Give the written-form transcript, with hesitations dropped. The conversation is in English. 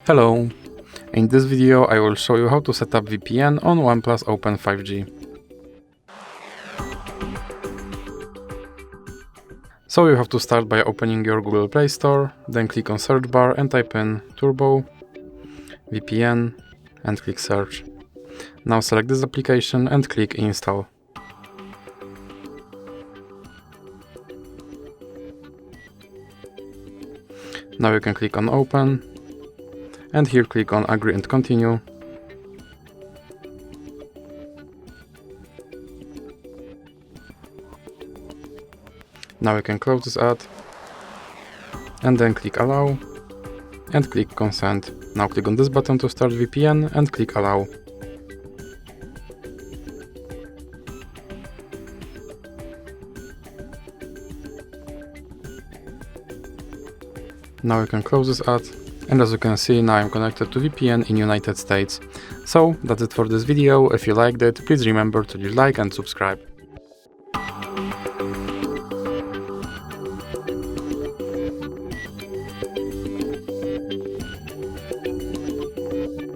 Hello! In this video I will show you how to set up VPN on OnePlus Open 5G. So you have to start by opening your Google Play Store, then click on search bar and type in Turbo VPN and click search. Now select this application and click install. Now you can click on open and here click on agree and continue. Now you can close this ad and then click allow and click consent. Now click on this button to start VPN and click allow. Now you can close this ad, and as you can see, now I'm connected to VPN in United States. So that's it for this video. If you liked it, please remember to leave a like and subscribe.